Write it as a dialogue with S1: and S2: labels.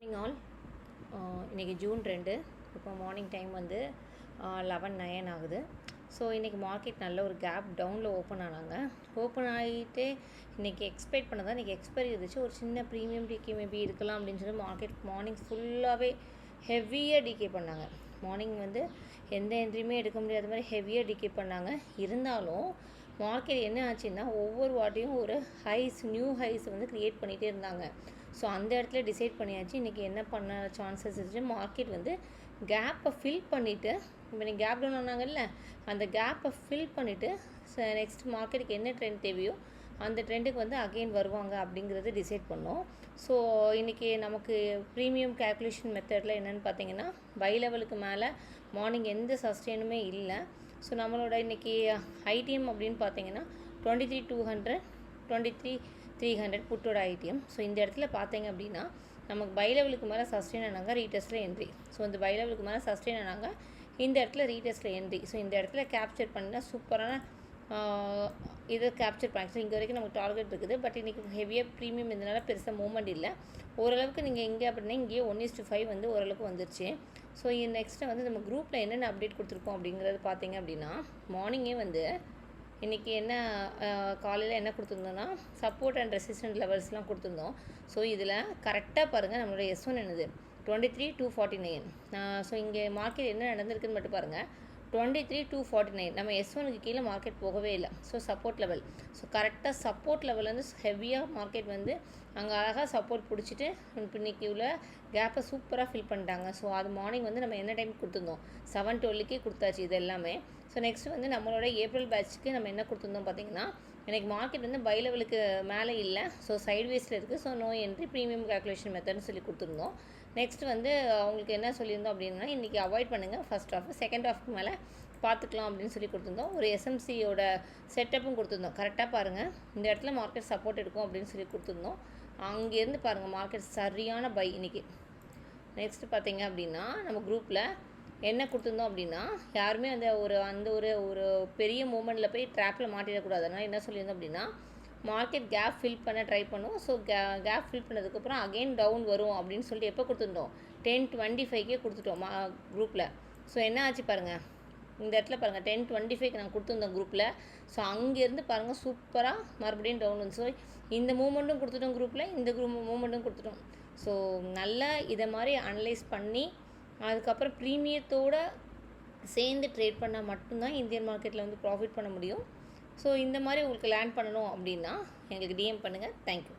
S1: Morning all இன்றைக்கி June 2. இப்போ morning time வந்து 11:09 ஆகுது. ஸோ இன்றைக்கி மார்க்கெட் நல்ல ஒரு கேப் டவுனில் ஓப்பன் ஆனாங்க. ஓப்பன் ஆகிட்டு இன்றைக்கி எக்ஸ்பெக்ட் பண்ணதான் இன்றைக்கி எக்ஸ்பைரி இருந்துச்சு. ஒரு சின்ன ப்ரீமியம் டிகே மேபி இருக்கலாம் அப்படின்னு சொல்லி மார்க்கெட் மார்னிங் ஃபுல்லாகவே ஹெவியாக டிகே பண்ணாங்க. மார்னிங் வந்து எந்த என்ட்ரியுமே எடுக்க முடியாத மாதிரி ஹெவியாக டிகே பண்ணாங்க. இருந்தாலும் மார்க்கெட் என்ன ஆச்சுன்னா ஒவ்வொரு வாட்டியும் ஒரு நியூ ஹைஸ் வந்து க்ரியேட் பண்ணிகிட்டே இருந்தாங்க. ஸோ அந்த இடத்துல டிசைட் பண்ணியாச்சு இன்றைக்கி என்ன பண்ண சான்சஸ் இருந்துச்சு. மார்க்கெட் வந்து கேப்பை ஃபில் பண்ணிவிட்டு இப்போ நீங்கள் கேப் டவுன் ஆனாங்கல்ல, அந்த கேப்பை ஃபில் பண்ணிவிட்டு நெக்ஸ்ட் மார்க்கெட்டுக்கு என்ன ட்ரெண்ட் தேவையோ அந்த ட்ரெண்டுக்கு வந்து அகெயின் வருவாங்க அப்படிங்கிறது டிசைட் பண்ணோம். ஸோ இன்றைக்கி நமக்கு ப்ரீமியம் கேல்குலேஷன் மெத்தடில் என்னென்னு பார்த்தீங்கன்னா பை லெவலுக்கு மேலே மார்னிங் எந்த சஸ்டெயினுமே இல்லை. ஸோ நம்மளோட இன்றைக்கி ஐடிஎம் அப்படின்னு பார்த்தீங்கன்னா 23,200 23,300 புட்டோட ஐடிஎம். ஸோ இந்த இடத்துல பார்த்தீங்க அப்படின்னா நமக்கு பை லெவலுக்கு மேலே சஸ்டெயின் ஆனாங்க, ரீடெஸ்ட்டில் என்ட்ரி. ஸோ இந்த பை லெவலுக்கு மேலே சஸ்டெயின் ஆனாங்க, இந்த இடத்துல ரீடெஸ்ட்டில் என்ட்ரி. ஸோ இந்த இடத்துல கேப்சர் பண்ணினா சூப்பரான இதை கேப்சர் பண்ணி. ஸோ இங்கே வரைக்கும் நமக்கு டார்கெட் இருக்குது. பட் இன்றைக்கி ஹெவியாக ப்ரீமியம் இதனால் பெருசாக மூவ்மெண்ட் இல்லை. ஓரளவுக்கு நீங்கள் எங்கே அப்படின்னா இங்கேயே 1:5 வந்து ஓரளவுக்கு வந்துருச்சு. ஸோ நெக்ஸ்ட்டு வந்து நம்ம குரூப்பில் என்னென்ன அப்டேட் கொடுத்துருக்கோம் அப்படிங்கிறது பார்த்தீங்க அப்படின்னா மார்னிங்கே வந்து இன்றைக்கி என்ன காலையில் என்ன கொடுத்துருந்தோன்னா சப்போர்ட் அண்ட் ரெசிஸ்டன்ட் லெவல்ஸ்லாம் கொடுத்துருந்தோம். ஸோ இதில் கரெக்டாக பாருங்கள் நம்மளோட S1 என்னது 23,249. ஸோ இங்கே மார்க்கெட் என்ன நடந்திருக்குன்னு மட்டும் பாருங்கள். 23,249 நம்ம S1க்கு கீழே மார்க்கெட் போகவே இல்லை. So support level. ஸோ கரெக்டாக சப்போர்ட் லெவல் வந்து ஹெவியாக மார்க்கெட் வந்து அங்கே அழகாக சப்போர்ட் பிடிச்சிட்டு இன்றைக்கி உள்ள கேப்பை சூப்பராக ஃபில் பண்ணிட்டாங்க. ஸோ அது மார்னிங் வந்து நம்ம என்ன டைம் கொடுத்துருந்தோம் 7:12 கொடுத்தாச்சு இது எல்லாமே. ஸோ நெக்ஸ்ட்டு வந்து நம்மளோட ஏப்ரல் பேட்ச்க்கு நம்ம என்ன கொடுத்துருந்தோம் பார்த்தீங்கன்னா எனக்கு மார்க்கெட் வந்து பை லெவலுக்கு மேலே இல்லை. ஸோ சைட்வேஸில் இருக்குது. So no entry premium calculation மெத்தட்னு சொல்லி கொடுத்துருந்தோம். நெக்ஸ்ட் வந்து அவங்களுக்கு என்ன சொல்லியிருந்தோம் அப்படின்னா இன்றைக்கி அவாய்ட் பண்ணுங்கள் ஃபஸ்ட் ஹாஃப், செகண்ட் ஹாஃப்க்கு மேலே பார்த்துக்கலாம் அப்படின்னு சொல்லி கொடுத்துருந்தோம். ஒரு எஸ்எம்சியோட செட்டப்பும் கொடுத்துருந்தோம். கரெக்டாக பாருங்கள் இந்த இடத்துல மார்க்கெட் சப்போர்ட் எடுக்கும் அப்படின்னு சொல்லி கொடுத்துருந்தோம். அங்கேருந்து பாருங்கள் மார்க்கெட் சரியான பை இன்றைக்கி. நெக்ஸ்ட்டு பார்த்தீங்க அப்படின்னா நம்ம குரூப்பில் என்ன கொடுத்துருந்தோம் அப்படின்னா யாருமே அந்த ஒரு பெரிய மூமெண்ட்டில் போய் ட்ராப்பில் மாட்டிடக்கூடாது. அதனால் என்ன சொல்லியிருந்தோம் அப்படின்னா மார்க்கெட் கேப் ஃபில் பண்ண ட்ரை பண்ணும். ஸோ கேப் ஃபில் பண்ணதுக்கப்புறம் அகெயின் டவுன் வரும் அப்படின்னு சொல்லிட்டு எப்போ கொடுத்துருந்தோம் 10:25 கொடுத்துட்டோம் குரூப்பில். ஸோ என்ன ஆச்சு பாருங்கள் இந்த இடத்துல பாருங்கள் 10:25 நாங்கள் கொடுத்துருந்தோம் குரூப்பில். ஸோ அங்கேருந்து பாருங்கள் சூப்பராக மறுபடியும் டவுன் வந்து. ஸோ இந்த மூமெண்ட்டும் கொடுத்துட்டோம் குரூப்பில், இந்த மூமெண்ட்டும் கொடுத்துட்டோம். ஸோ நல்லா இதை மாதிரி அனலைஸ் பண்ணி அதுக்கப்புறம் ப்ரீமியத்தோடு சேர்ந்து ட்ரேட் பண்ணால் மட்டும்தான் இந்தியன் மார்க்கெட்டில் வந்து ப்ராஃபிட் பண்ண முடியும். ஸோ இந்த மாதிரி உங்களுக்கு லேர்ன் பண்ணணும் அப்படின்னா எங்களுக்கு டிஎம் பண்ணுங்கள். தேங்க்யூ.